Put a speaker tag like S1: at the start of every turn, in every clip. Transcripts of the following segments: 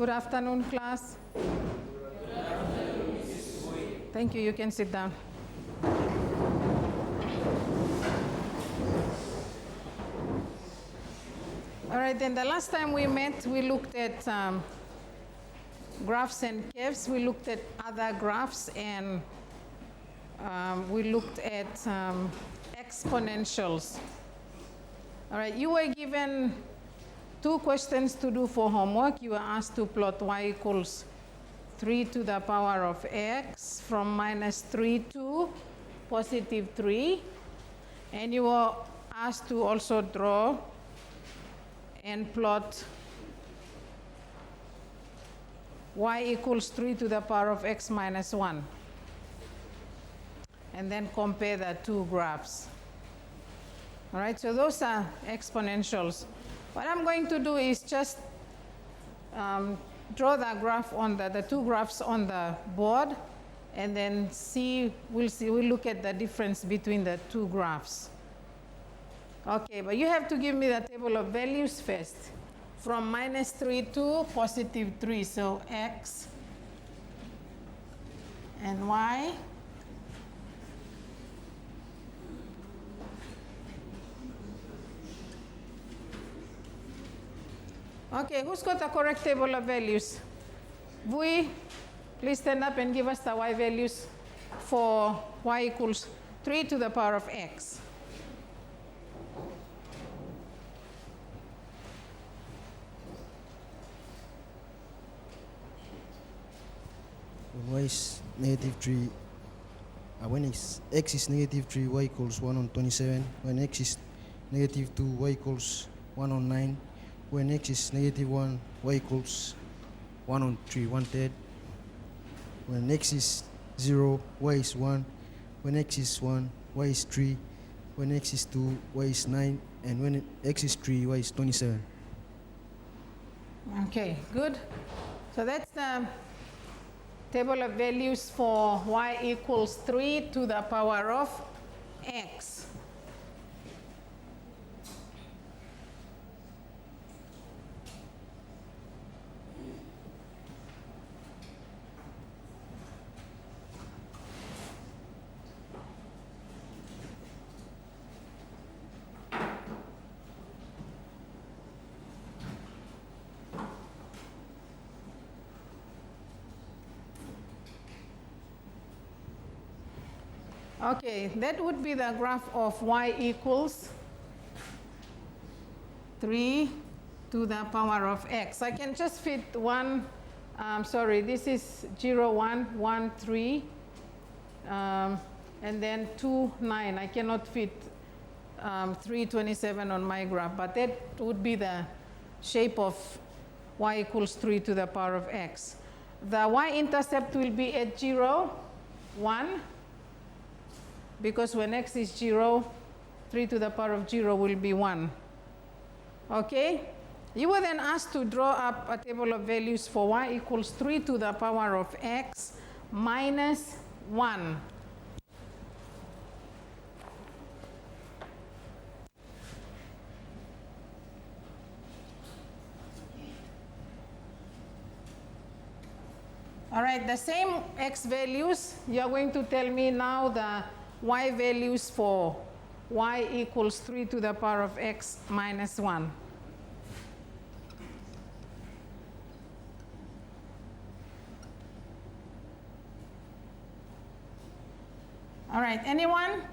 S1: Good afternoon, class. Thank you. You can sit down. All right, then the last time we met, we looked at graphs and curves. We looked at other graphs, and we looked at exponentials. All right, you were given 2 questions to do for homework. You were asked to plot y equals 3 to the power of x from -3 to +3. And you were asked to also draw and plot y equals 3 to the power of x minus 1. And then compare the 2 graphs. All right, so those are exponentials. What I'm going to do is just draw the graph on the 2 graphs on the board, and then we'll look at the difference between the 2 graphs. Okay, but you have to give me the table of values first. From -3 to +3, so x and y. Okay, who's got the correct table of values? Vui, please stand up and give us the y values for y equals 3 to the power of x.
S2: When y is -3, when x is -3, y equals 1 on 27. When x is -2, y equals 1 on 9. When x is -1, y equals 1 on 3, 1/3. When x is 0, y is 1. When x is 1, y is 3. When x is 2, y is 9. And when x is 3, y is 27.
S1: Okay, good. So that's the table of values for y equals 3 to the power of x. Okay, that would be the graph of y equals 3 to the power of x. I can just fit one, this is 0, 1, 1, 3, and then 2, 9. I cannot fit 3, 27 on my graph, but that would be the shape of y equals 3 to the power of x. The y-intercept will be at 0, 1, because when x is 0, 3 to the power of 0 will be 1. Okay? You were then asked to draw up a table of values for y equals 3 to the power of x minus 1. All right, the same x values, you're going to tell me now the y values for y equals 3 to the power of x minus 1. All right, anyone?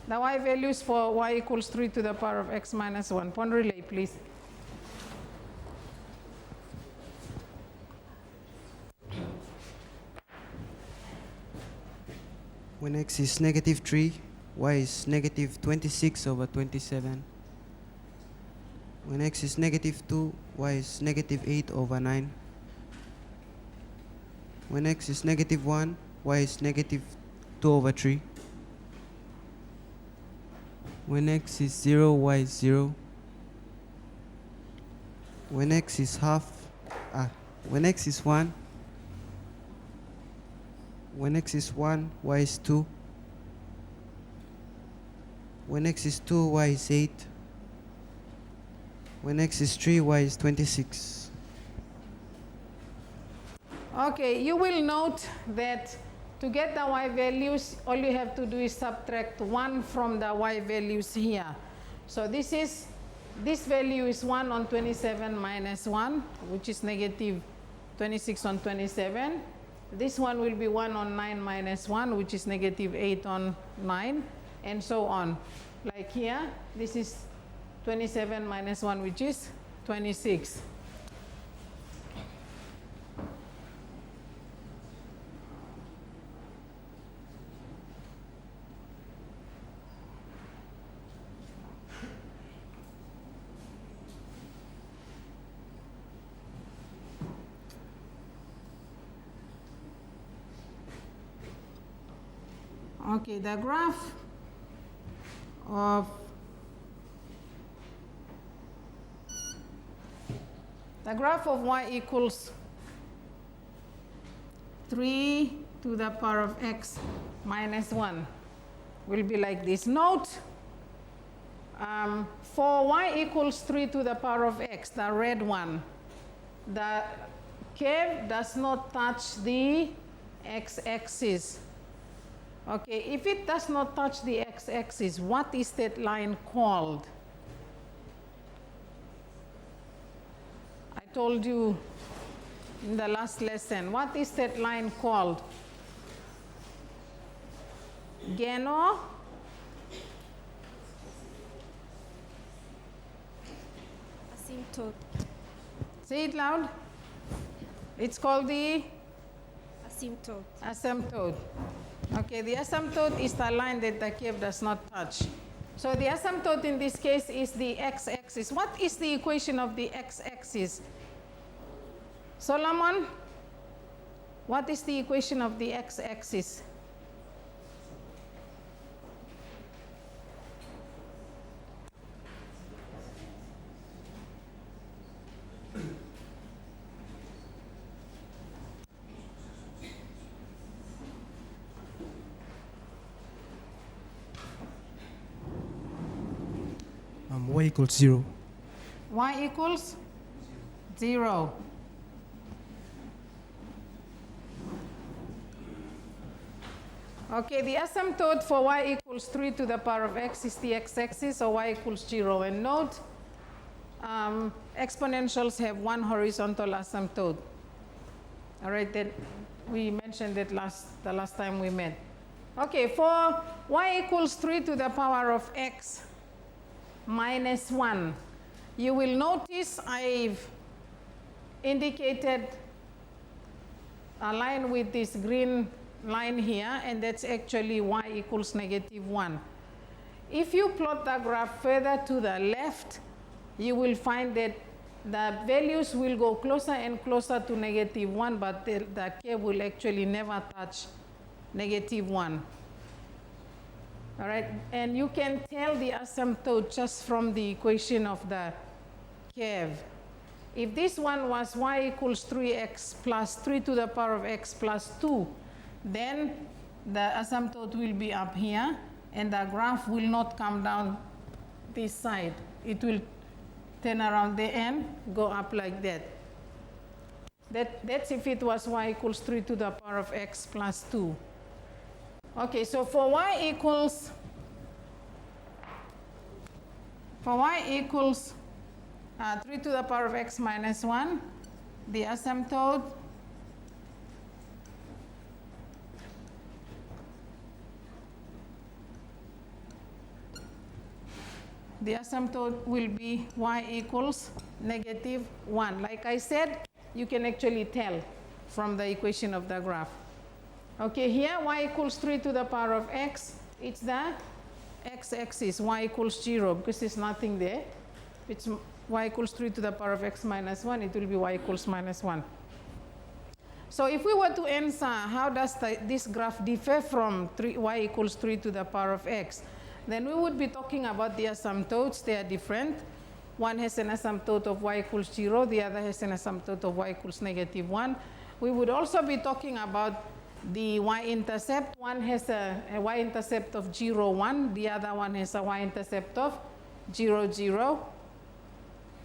S1: The y values for y equals 3 to the power of x minus 1. Pon relay, please.
S3: When x is -3, y is -26/27. When x is -2, y is -8/9. When x is -1, y is -2/3. When x is 0, y is 0. When x is when x is 1, when x is 1, y is 2. When x is 2, y is 8. When x is 3, y is 26.
S1: Okay, you will note that to get the y values, all you have to do is subtract 1 from the y values here. So this value is 1 on 27 minus 1, which is negative 26 on 27. This one will be 1 on 9 minus 1, which is negative 8 on 9, and so on. Like here, this is 27 minus 1, which is 26. Okay, the graph of y equals 3 to the power of x minus 1 will be like this. Note, for y equals 3 to the power of x, the red one, the curve does not touch the x-axis. Okay, if it does not touch the x-axis, what is that line called? I told you in the last lesson. What is that line called? Geno?
S4: Asymptote.
S1: Say it loud. It's called the
S4: Asymptote.
S1: asymptote. Okay, the asymptote is the line that the curve does not touch. So the asymptote in this case is the x-axis. What is the equation of the x-axis? Solomon, what is the equation of the x-axis?
S2: Y equals 0.
S1: Y equals 0. Okay, the asymptote for y equals 3 to the power of x is the x-axis, so y equals 0. And note, exponentials have one horizontal asymptote. All right, that we mentioned that the last time we met. Okay, for y equals 3 to the power of x minus 1, you will notice I've indicated a line with this green line here, and that's actually y equals negative 1. If you plot the graph further to the left, you will find that the values will go closer and closer to negative 1, but the curve will actually never touch negative 1. All right, and you can tell the asymptote just from the equation of the curve. If this one was y equals 3x plus 3 to the power of x plus 2, then the asymptote will be up here, and the graph will not come down this side. It will turn around the end, go up like that. That's if it was y equals 3 to the power of x plus 2. Okay, so for y equals 3 to the power of x minus 1, the asymptote will be y equals negative 1. Like I said, you can actually tell from the equation of the graph. Okay, here y equals 3 to the power of x, it's the x-axis, y equals 0, because there's nothing there. It's y equals 3 to the power of x minus 1, it will be y equals minus 1. So if we were to answer, how does this graph differ from y equals 3 to the power of x? Then we would be talking about the asymptotes. They are different. One has an asymptote of y equals 0, the other has an asymptote of y equals negative 1. We would also be talking about the y-intercept. One has a y-intercept of 0, 1. The other one has a y-intercept of 0, 0.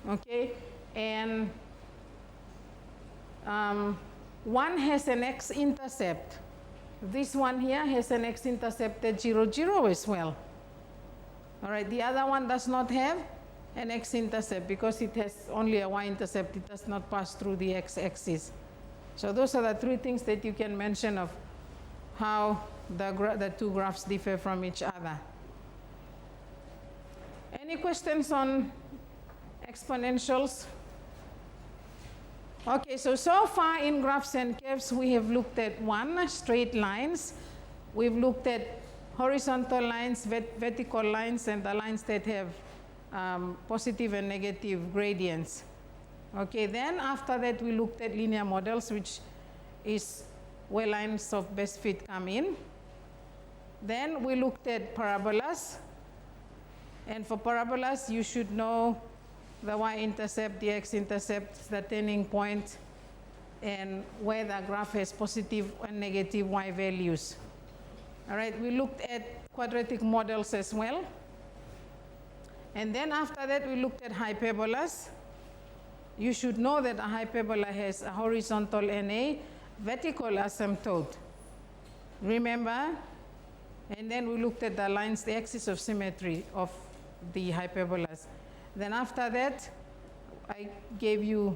S1: Okay, and one has an x-intercept. This one here has an x-intercept at 0, 0 as well. All right, the other one does not have an x-intercept because it has only a y-intercept. It does not pass through the x-axis. So those are the three things that you can mention of how the two graphs differ from each other. Any questions on exponentials? Okay, so far in graphs and curves, we have looked at one, straight lines. We've looked at horizontal lines, vertical lines, and the lines that have positive and negative gradients. Okay, then after that, we looked at linear models, which is where lines of best fit come in. Then we looked at parabolas. And for parabolas, you should know the y-intercept, the x-intercept, the turning point, and where the graph has positive and negative y values. All right, we looked at quadratic models as well. And then after that, we looked at hyperbolas. You should know that a hyperbola has a horizontal and a vertical asymptote. Remember? And then we looked at the lines, the axis of symmetry of the hyperbolas. Then after that, I gave you,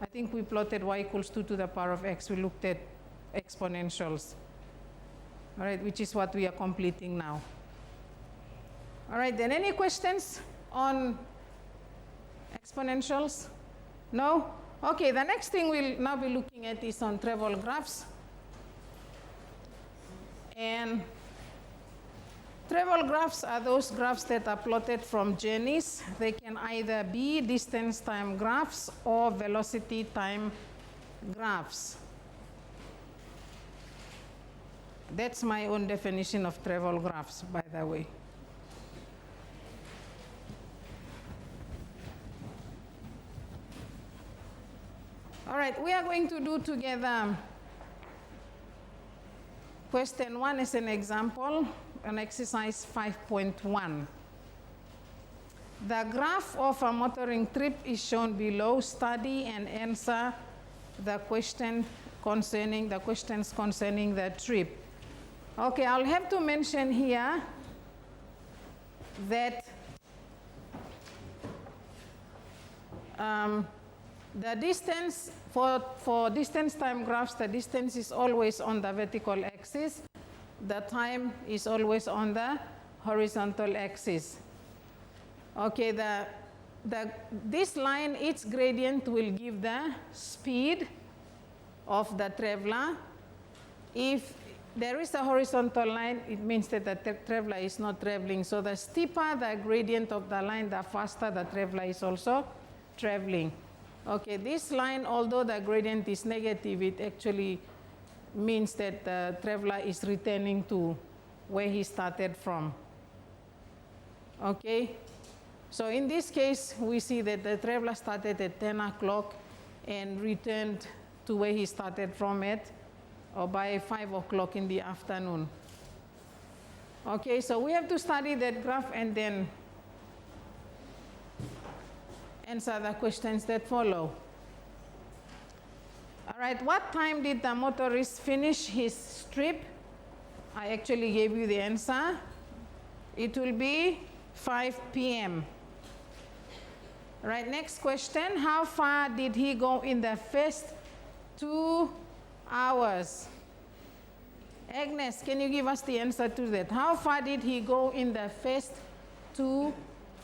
S1: I think we plotted y equals 2 to the power of x. We looked at exponentials, all right, which is what we are completing now. All right, then any questions on exponentials? No? Okay, the next thing we'll now be looking at is on travel graphs. And travel graphs are those graphs that are plotted from journeys. They can either be distance time graphs or velocity time graphs. That's my own definition of travel graphs, by the way. All right, we are going to do together question 1 as an example, an exercise 5.1. The graph of a motoring trip is shown below. Study and answer the questions concerning the trip. Okay, I'll have to mention here that the distance for distance time graphs, the distance is always on the vertical axis. The time is always on the horizontal axis. Okay, this line, its gradient will give the speed of the traveler. If there is a horizontal line, it means that the traveler is not traveling. So the steeper the gradient of the line, the faster the traveler is also traveling. Okay, this line, although the gradient is negative, it actually means that the traveler is returning to where he started from. Okay, so in this case, we see that the traveler started at 10 o'clock and returned to where he started from or by 5 o'clock in the afternoon. Okay, so we have to study that graph and then answer the questions that follow. All right, what time did the motorist finish his trip? I actually gave you the answer. It will be 5 p.m. All right, next question. How far did he go in the first 2 hours? Agnes, can you give us the answer to that? How far did he go in the first 2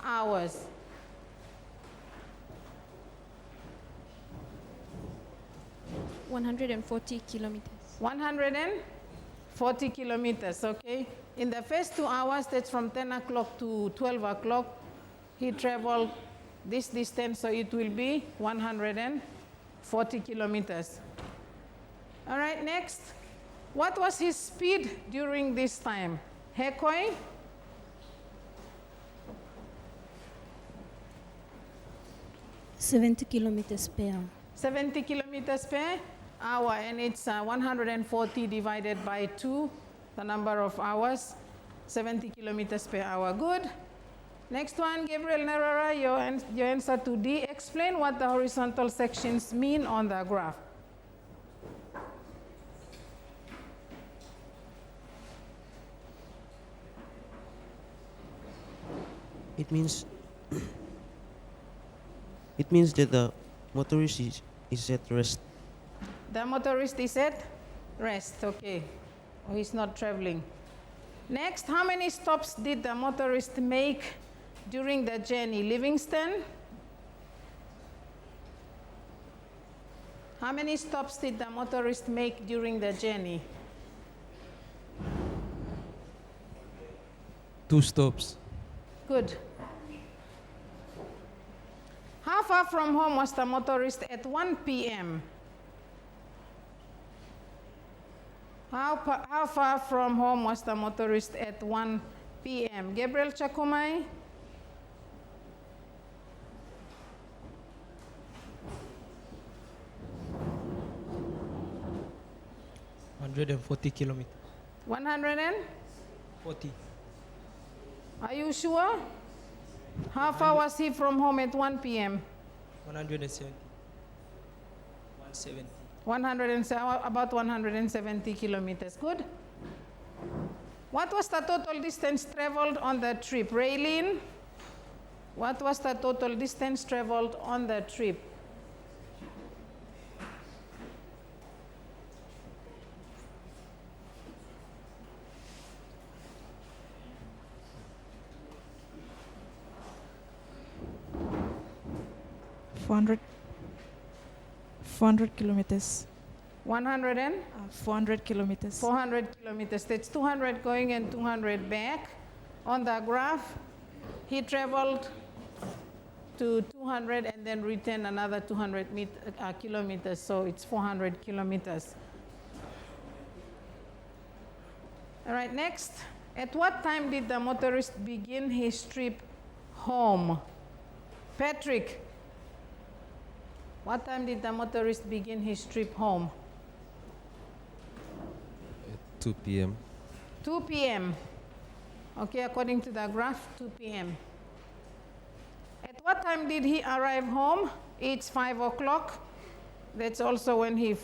S1: hours?
S4: $140 kilometers.
S1: 140 kilometers, okay. In the first 2 hours, that's from 10 o'clock to 12 o'clock, he traveled this distance, so it will be 140 kilometers. All right, next. What was his speed during this time? Hekoi?
S5: 70 kilometers per hour.
S1: 70 kilometers per hour, and it's 140 divided by 2, the number of hours, 70 kilometers per hour. Good. Next one, Gabriel Nerora, your answer to D. Explain what the horizontal sections mean on the graph.
S3: It means it means that the motorist is at rest.
S1: The motorist is at rest, okay. Oh, he's not traveling. Next, how many stops did the motorist make during the journey? Livingston? How many stops did the motorist make during the journey?
S5: 2 stops.
S1: Good. How far from home was the motorist at 1 p.m.? How far from home was the motorist at 1 p.m.? Gabriel Chakumai?
S5: 140 kilometers.
S1: 140.
S5: 40.
S1: Are you sure? How far was he from home at 1 p.m.?
S5: 170. 170.
S1: About 170 kilometers. Good. What was the total distance traveled on the trip? Raylene? What was the total distance traveled on the trip?
S6: Four hundred kilometers.
S1: 100 and?
S6: 400 kilometers.
S1: 400 kilometers. That's 200 going and 200 back. On the graph, he traveled to 200 and then returned another 200 kilometers, so it's 400 kilometers. All right, next. At what time did the motorist begin his trip home? Patrick, what time did the motorist begin his trip home?
S7: 2 p.m.
S1: 2 p.m. Okay, according to the graph, 2 p.m. At what time did he arrive home? It's 5 o'clock. That's also when he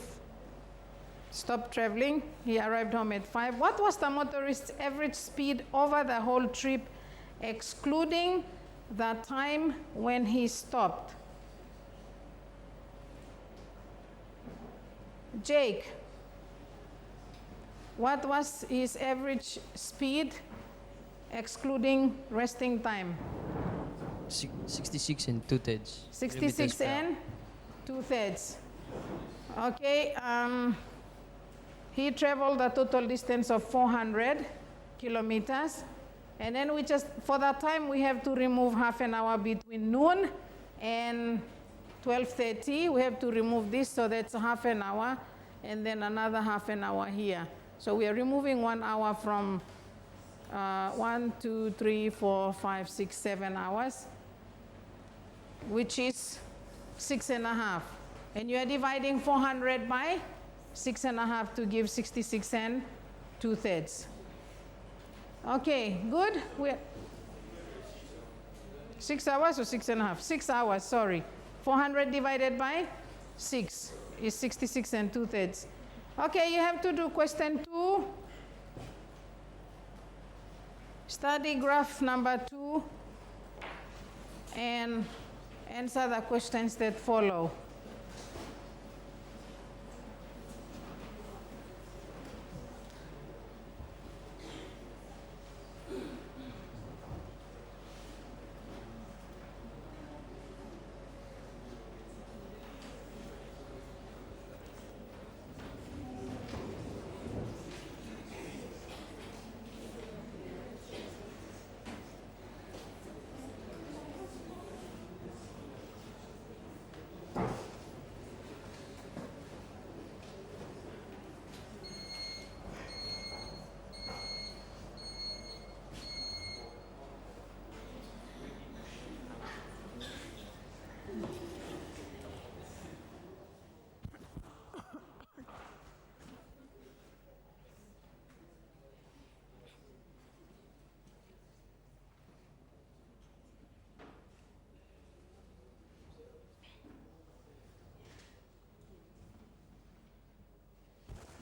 S1: stopped traveling. He arrived home at 5. What was the motorist's average speed over the whole trip, excluding the time when he stopped? Jake, what was his average speed, excluding resting time?
S8: 66 and 2/3.
S1: 66 and 2/3. Okay, he traveled a total distance of 400 kilometers. And then we just, for that time, we have to remove half an hour between noon and 12:30. We have to remove this, so that's half an hour, and then another half an hour here. So we are removing 1 hour from 1, 2, 3, 4, 5, 6, 7 hours, which is 6.5. And you are dividing 400 by 6.5 to give 66 and 2/3. Okay, good. We're 6 hours or 6.5? 6 hours, sorry. 400 divided by 6 is 66 and 2/3. Okay, you have to do question 2. Study graph number 2 and answer the questions that follow.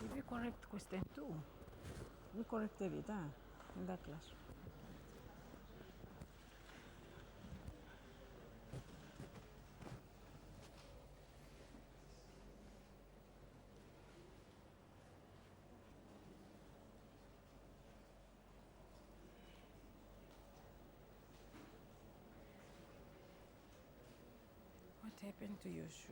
S1: Did we correct question 2? We corrected it, in that class. happened to your shoes?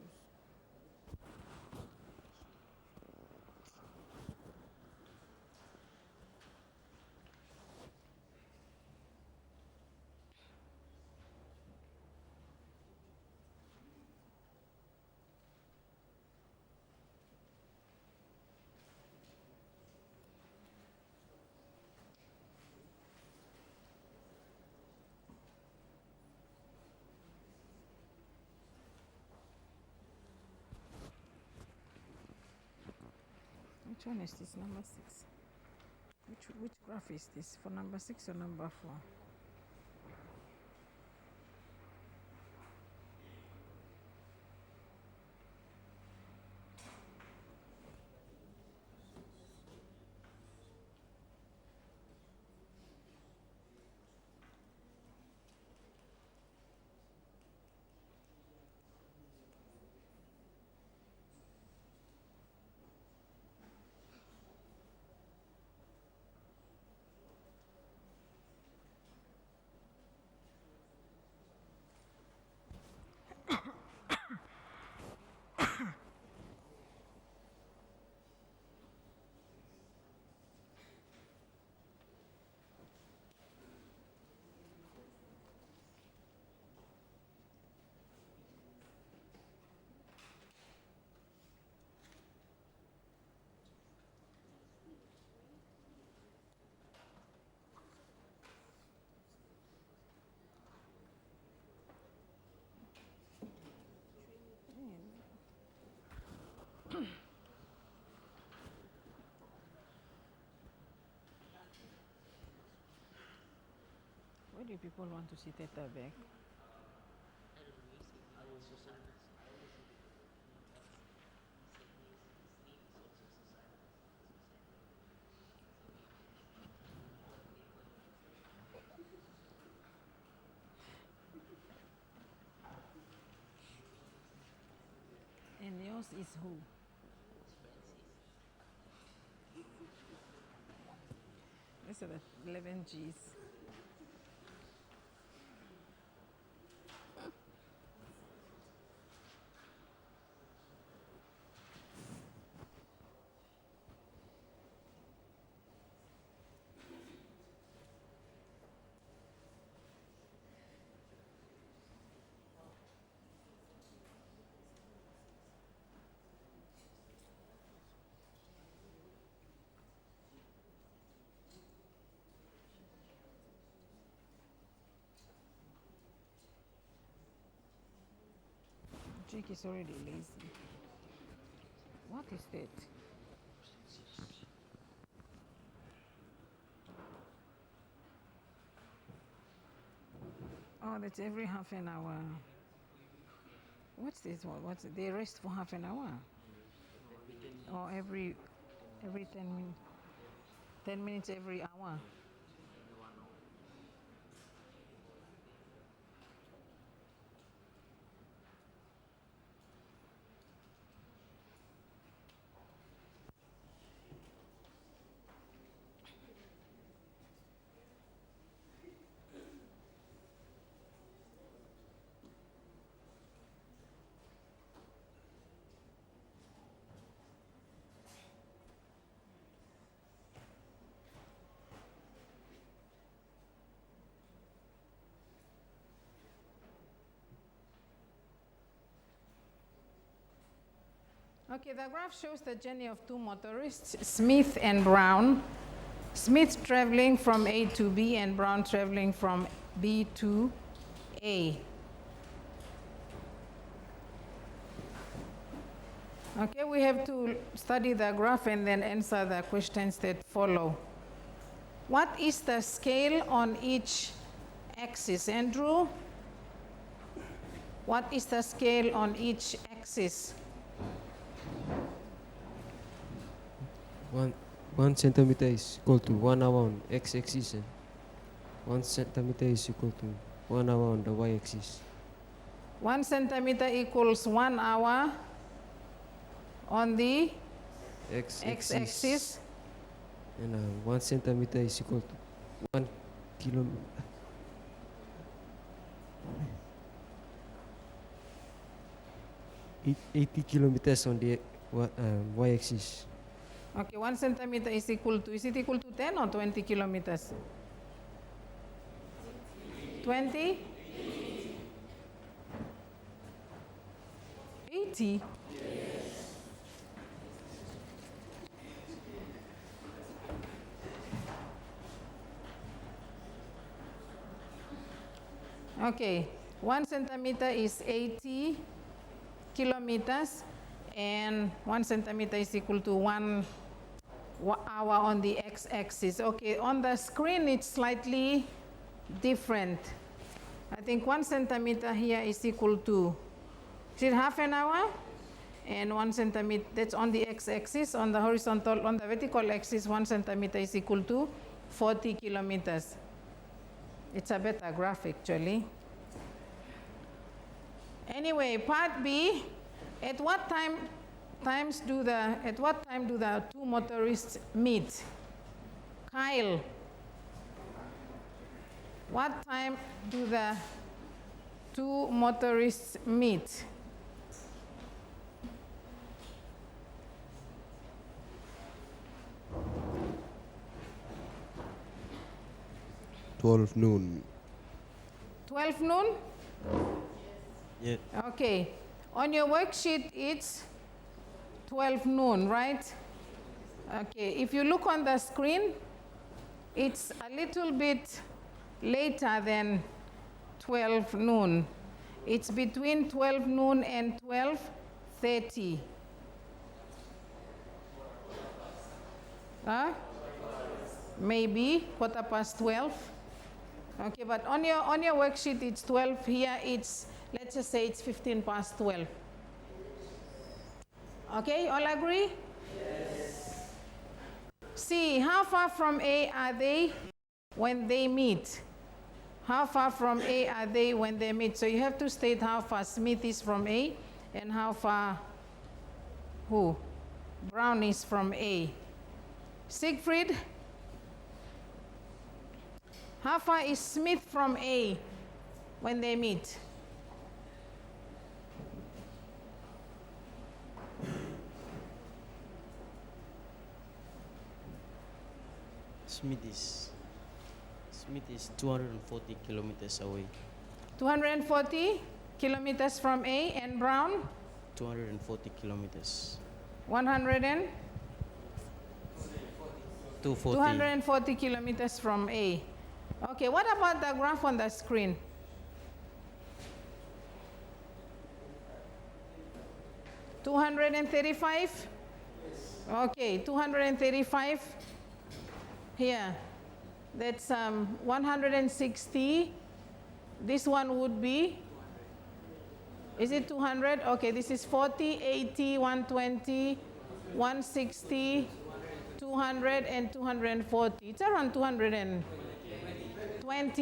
S1: Which one is this, number 6? Which graph is this, for number 6 or number 4? Why do people want to sit at the back? And yours is who? These are the 11 G's. Jake is already lazy. What is that? Oh, that's every half an hour. What's this one? What's it? They rest for half an hour? Or every 10 minutes? 10 minutes every hour? Okay, the graph shows the journey of two motorists, Smith and Brown. Smith traveling from A to B and Brown traveling from B to A. Okay, we have to study the graph and then answer the questions that follow. What is the scale on each axis, Andrew? What is the scale on each axis?
S7: 1 centimeter is equal to 1 hour on x-axis and 1 centimeter is equal to 1 hour on the y-axis.
S1: 1 centimeter equals 1 hour on the x-axis.
S7: And 1 centimeter is equal to 1 kilometer. 80 kilometers on the y-axis.
S1: Okay, 1 centimeter is it equal to 10 or 20 kilometers? 20? 80? Okay, 1 centimeter is 80 kilometers, and 1 centimeter is equal to 1 hour on the x-axis. Okay, on the screen it's slightly different. I think 1 centimeter here is equal to, is it half an hour? And 1 centimeter, that's on the x-axis. On the horizontal, on the vertical axis, 1 centimeter is equal to 40 kilometers. It's a better graph actually. Anyway, part B, at what time do the two motorists meet? Kyle, what time do the two motorists meet?
S8: noon.
S1: 12 noon?
S8: Yeah.
S1: Okay. On your worksheet, it's 12 noon, right? Okay. If you look on the screen, it's a little bit later than 12 noon. It's between 12 noon and 12:30. Huh? Maybe 12:15. Okay, but on your worksheet it's 12. Here it's, let's just say it's 12:15. Okay, all agree? Yes. C, how far from A are they when they meet? How far from A are they when they meet? So you have to state how far Smith is from A and how far Brown is from A. Siegfried, how far is Smith from A when they meet?
S9: Smith is 240 kilometers away.
S1: 240 kilometers from A, and Brown?
S9: 240 kilometers.
S1: 240 kilometers from A. Okay, what about the graph on the screen? $235? Okay, 235 here. That's 160. This one would be, is it 200? Okay, this is 40, 80, 120, 160, 200, and 240. It's around 220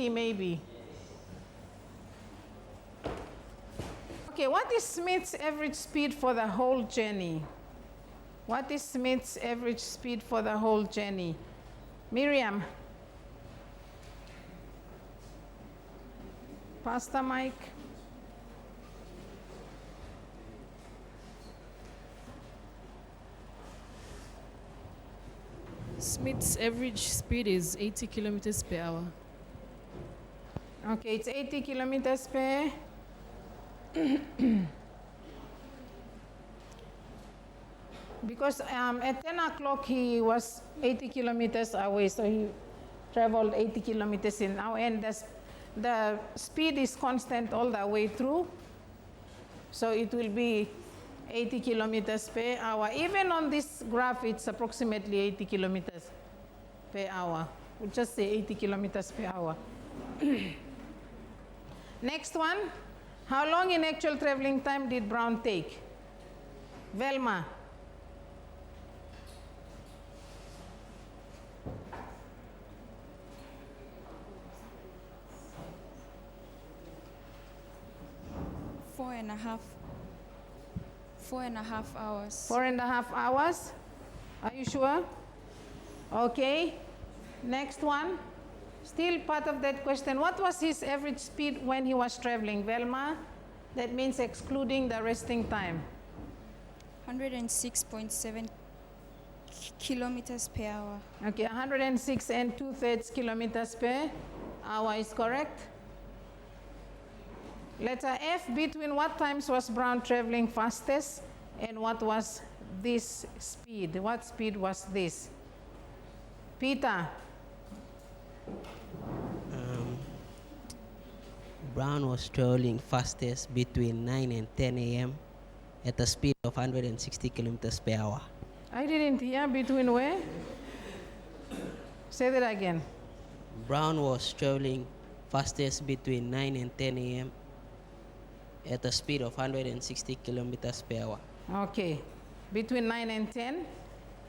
S1: maybe. Okay, what is Smith's average speed for the whole journey? What is Smith's average speed for the whole journey? Miriam. Pastor Mike.
S10: Smith's average speed is 80 kilometers per hour.
S1: Okay, it's 80 kilometers per because at 10 o'clock he was 80 kilometers away, so he traveled 80 kilometers an hour, and the speed is constant all the way through, so it will be 80 kilometers per hour. Even on this graph, it's approximately 80 kilometers per hour. We'll just say 80 kilometers per hour. Next one, how long in actual traveling time did Brown take? Velma.
S11: Four and a half hours.
S1: 4.5 hours? Are you sure? Okay. Next one. Still part of that question. What was his average speed when he was traveling? Velma? That means excluding the resting time.
S11: 106.7 kilometers per hour.
S1: Okay, 106 and 2/3 kilometers per hour is correct. Letter F, between what times was Brown traveling fastest and what was this speed? What speed was this? Peter,
S9: Brown was traveling fastest between 9 and 10 a.m. at a speed of 160 kilometers per hour.
S1: I didn't hear between where? Say that again.
S9: Brown was traveling fastest between 9 and 10 a.m. at a speed of 160 kilometers per hour.
S1: Okay, between 9 and 10,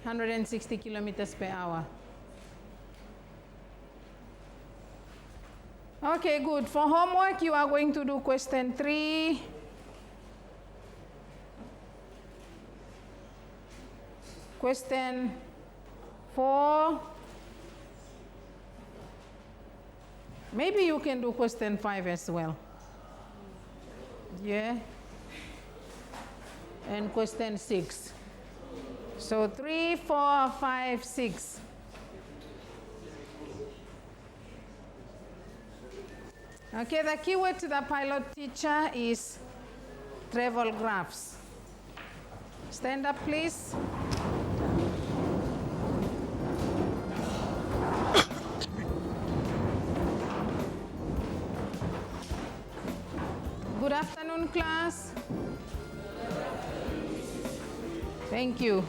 S1: 160 kilometers per hour. Okay, good. For homework, you are going to do question 3. Question 4. Maybe you can do question 5 as well. Yeah. And question 6. So 3, 4, 5, 6. Okay, the keyword to the pilot teacher is travel graphs. Stand up, please. Good afternoon, class. Thank you.